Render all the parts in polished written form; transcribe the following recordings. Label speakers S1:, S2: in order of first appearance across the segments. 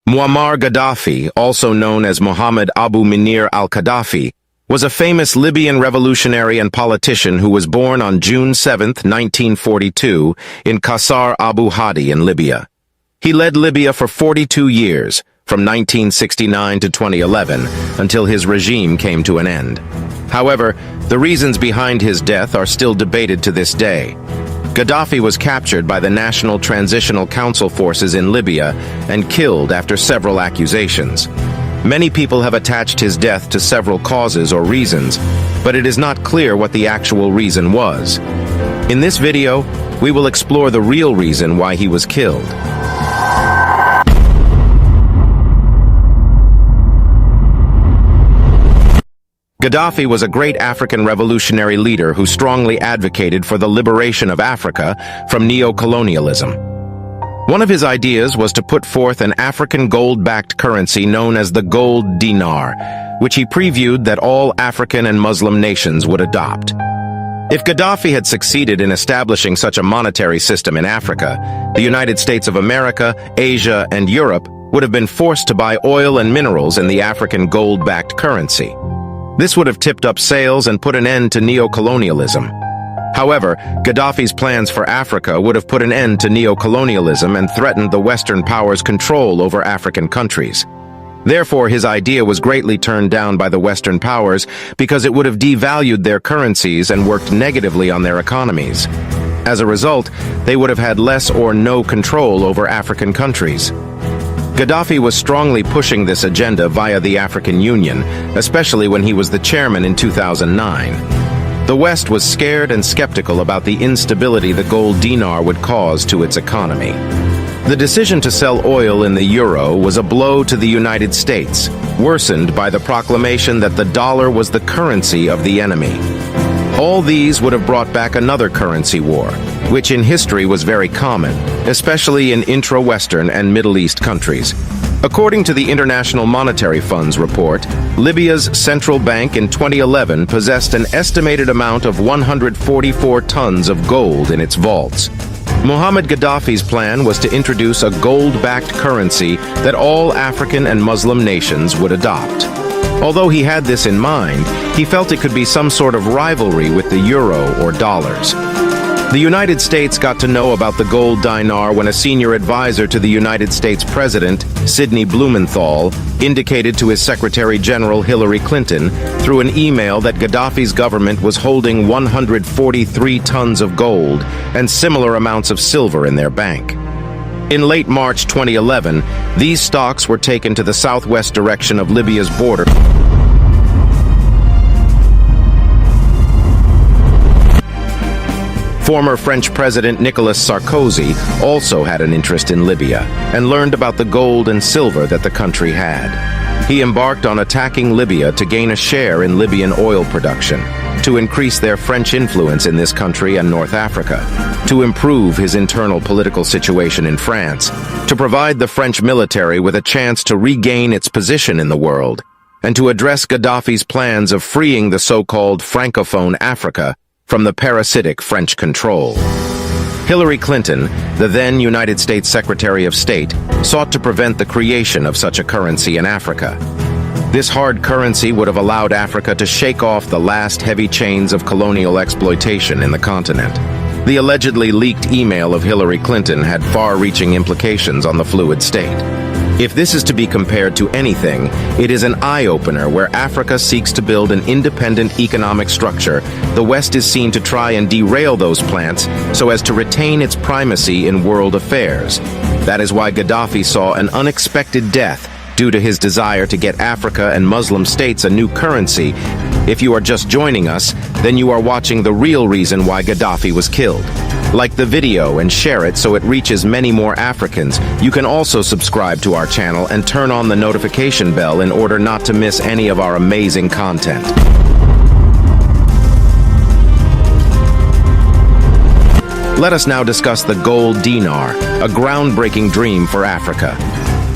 S1: Muammar Gaddafi, also known as Mohammed Abu Munir al-Gaddafi, was a famous Libyan revolutionary and politician who was born on June 7, 1942, in Qasr Abu Hadi in Libya. He led Libya for 42 years, from 1969 to 2011, until his regime came to an end. However, the reasons behind his death are still debated to this day. Gaddafi was captured by the National Transitional Council forces in Libya and killed after several accusations. Many people have attached his death to several causes or reasons, but it is not clear what the actual reason was. In this video, we will explore the real reason why he was killed. Gaddafi was a great African revolutionary leader who strongly advocated for the liberation of Africa from neo-colonialism. One of his ideas was to put forth an African gold-backed currency known as the gold dinar, which he previewed that all African and Muslim nations would adopt. If Gaddafi had succeeded in establishing such a monetary system in Africa, the United States of America, Asia, and Europe would have been forced to buy oil and minerals in the African gold-backed currency. This would have tipped up sales and put an end to neo-colonialism. However, Gaddafi's plans for Africa would have put an end to neo-colonialism and threatened the Western powers' control over African countries. Therefore, his idea was greatly turned down by the Western powers because it would have devalued their currencies and worked negatively on their economies. As a result, they would have had less or no control over African countries. Gaddafi was strongly pushing this agenda via the African Union, especially when he was the chairman in 2009. The West was scared and skeptical about the instability the gold dinar would cause to its economy. The decision to sell oil in the euro was a blow to the United States, worsened by the proclamation that the dollar was the currency of the enemy. All these would have brought back another currency war, which in history was very common, especially in intra-Western and Middle East countries. According to the International Monetary Fund's report, Libya's central bank in 2011 possessed an estimated amount of 144 tons of gold in its vaults. Muhammad Gaddafi's plan was to introduce a gold-backed currency that all African and Muslim nations would adopt. Although he had this in mind, he felt it could be some sort of rivalry with the euro or dollars. The United States got to know about the gold dinar when a senior advisor to the United States President, Sidney Blumenthal, indicated to his Secretary General Hillary Clinton through an email that Gaddafi's government was holding 143 tons of gold and similar amounts of silver in their bank. In late March 2011, these stocks were taken to the southwest direction of Libya's border. Former French President Nicolas Sarkozy also had an interest in Libya and learned about the gold and silver that the country had. He embarked on attacking Libya to gain a share in Libyan oil production, to increase their French influence in this country and North Africa, to improve his internal political situation in France, to provide the French military with a chance to regain its position in the world, and to address Gaddafi's plans of freeing the so-called Francophone Africa from the parasitic French control. Hillary Clinton, the then United States Secretary of State, sought to prevent the creation of such a currency in Africa. This hard currency would have allowed Africa to shake off the last heavy chains of colonial exploitation in the continent. The allegedly leaked email of Hillary Clinton had far-reaching implications on the fluid state. If this is to be compared to anything, it is an eye-opener where Africa seeks to build an independent economic structure. The West is seen to try and derail those plans so as to retain its primacy in world affairs. That is why Gaddafi saw an unexpected death due to his desire to get Africa and Muslim states a new currency. If you are just joining us, then you are watching the real reason why Gaddafi was killed. Like the video and share it so it reaches many more Africans. You can also subscribe to our channel and turn on the notification bell in order not to miss any of our amazing content. Let us now discuss the gold dinar, a groundbreaking dream for Africa.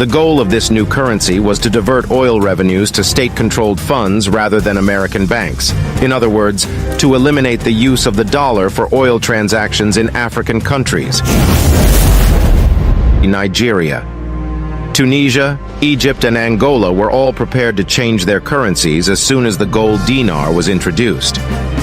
S1: The goal of this new currency was to divert oil revenues to state-controlled funds rather than American banks. In other words, to eliminate the use of the dollar for oil transactions in African countries. Nigeria. Tunisia, Egypt, and Angola were all prepared to change their currencies as soon as the gold dinar was introduced.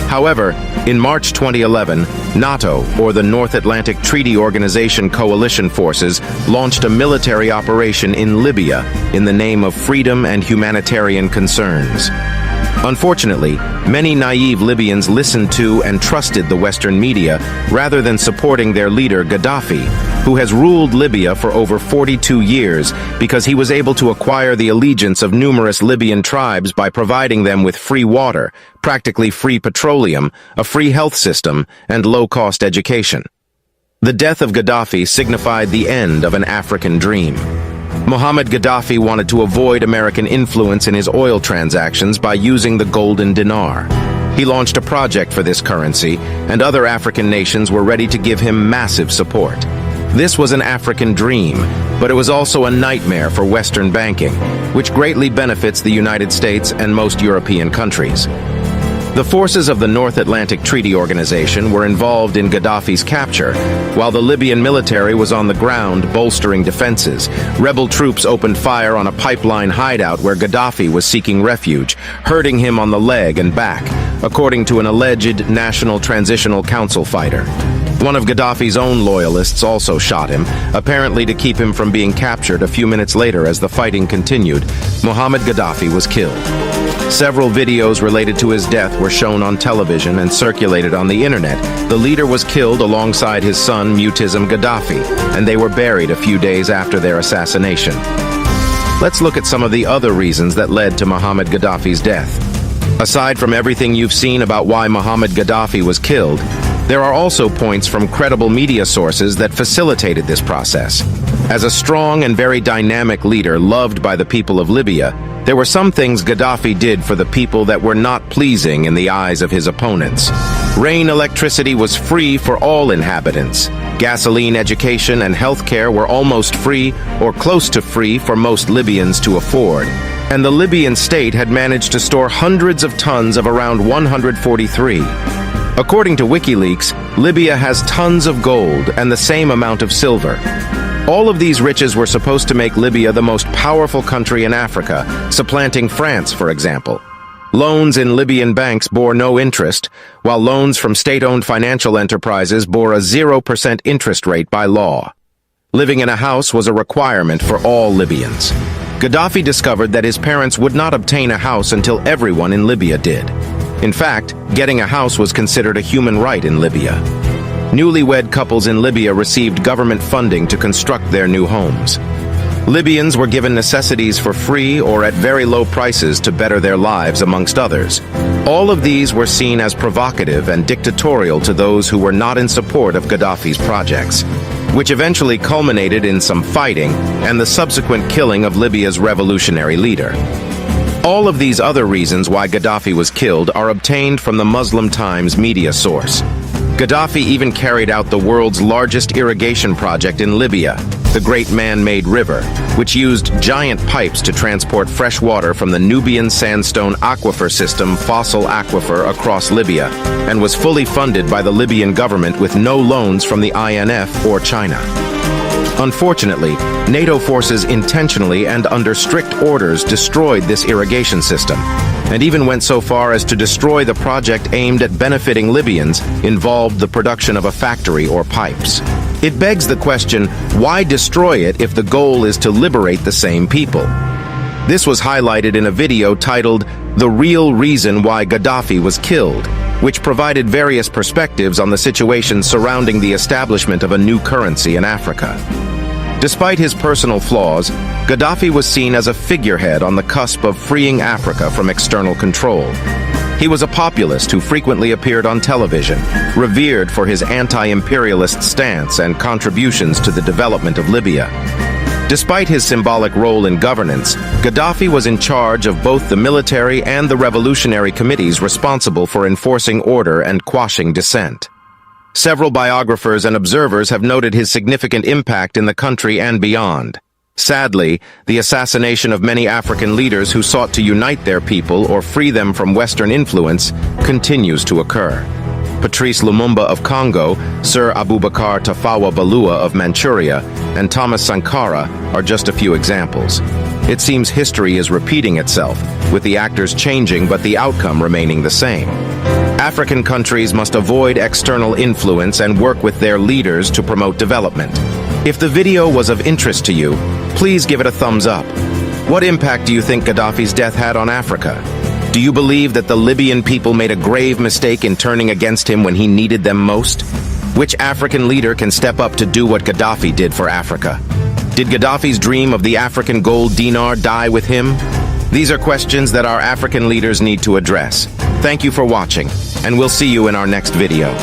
S1: However, in March 2011, NATO, or the North Atlantic Treaty Organization coalition forces, launched a military operation in Libya in the name of freedom and humanitarian concerns. Unfortunately, many naive Libyans listened to and trusted the Western media rather than supporting their leader Gaddafi, who has ruled Libya for over 42 years because he was able to acquire the allegiance of numerous Libyan tribes by providing them with free water, practically free petroleum, a free health system, and low-cost education. The death of Gaddafi signified the end of an African dream. Muammar Gaddafi wanted to avoid American influence in his oil transactions by using the golden dinar. He launched a project for this currency, and other African nations were ready to give him massive support. This was an African dream, but it was also a nightmare for Western banking, which greatly benefits the United States and most European countries. The forces of the North Atlantic Treaty Organization were involved in Gaddafi's capture, while the Libyan military was on the ground bolstering defenses. Rebel troops opened fire on a pipeline hideout where Gaddafi was seeking refuge, hurting him on the leg and back, according to an alleged National Transitional Council fighter. One of Gaddafi's own loyalists also shot him, apparently to keep him from being captured. A few minutes later, as the fighting continued, Muammar Gaddafi was killed. Several videos related to his death were shown on television and circulated on the internet. The leader was killed alongside his son Muammar Gaddafi, and they were buried a few days after their assassination. Let's look at some of the other reasons that led to Muammar Gaddafi's death. Aside from everything you've seen about why Muammar Gaddafi was killed, there are also points from credible media sources that facilitated this process. As a strong and very dynamic leader loved by the people of Libya, there were some things Gaddafi did for the people that were not pleasing in the eyes of his opponents. Rain electricity was free for all inhabitants. Gasoline, education, and healthcare were almost free or close to free for most Libyans to afford. And the Libyan state had managed to store hundreds of tons of around 143. According to WikiLeaks, Libya has tons of gold and the same amount of silver. All of these riches were supposed to make Libya the most powerful country in Africa, supplanting France, for example. Loans in Libyan banks bore no interest, while loans from state-owned financial enterprises bore a 0% interest rate by law. Living in a house was a requirement for all Libyans. Gaddafi discovered that his parents would not obtain a house until everyone in Libya did. In fact, getting a house was considered a human right in Libya. Newlywed couples in Libya received government funding to construct their new homes. Libyans were given necessities for free or at very low prices to better their lives, amongst others. All of these were seen as provocative and dictatorial to those who were not in support of Gaddafi's projects, which eventually culminated in some fighting and the subsequent killing of Libya's revolutionary leader. All of these other reasons why Gaddafi was killed are obtained from the Muslim Times media source. Gaddafi even carried out the world's largest irrigation project in Libya, the Great Man-Made River, which used giant pipes to transport fresh water from the Nubian sandstone aquifer system Fossil Aquifer across Libya, and was fully funded by the Libyan government with no loans from the IMF or China. Unfortunately, NATO forces intentionally and under strict orders destroyed this irrigation system, and even went so far as to destroy the project aimed at benefiting Libyans involved the production of a factory or pipes. It begs the question, why destroy it if the goal is to liberate the same people? This was highlighted in a video titled "The Real Reason Why Gaddafi Was Killed," which provided various perspectives on the situation surrounding the establishment of a new currency in Africa. Despite his personal flaws, Gaddafi was seen as a figurehead on the cusp of freeing Africa from external control. He was a populist who frequently appeared on television, revered for his anti-imperialist stance and contributions to the development of Libya. Despite his symbolic role in governance, Gaddafi was in charge of both the military and the revolutionary committees responsible for enforcing order and quashing dissent. Several biographers and observers have noted his significant impact in the country and beyond. Sadly, the assassination of many African leaders who sought to unite their people or free them from Western influence continues to occur. Patrice Lumumba of Congo, Sir Abubakar Tafawa Balewa of Manchuria, and Thomas Sankara are just a few examples. It seems history is repeating itself, with the actors changing but the outcome remaining the same. African countries must avoid external influence and work with their leaders to promote development. If the video was of interest to you, please give it a thumbs up. What impact do you think Gaddafi's death had on Africa? Do you believe that the Libyan people made a grave mistake in turning against him when he needed them most? Which African leader can step up to do what Gaddafi did for Africa? Did Gaddafi's dream of the African gold dinar die with him? These are questions that our African leaders need to address. Thank you for watching, and we'll see you in our next video.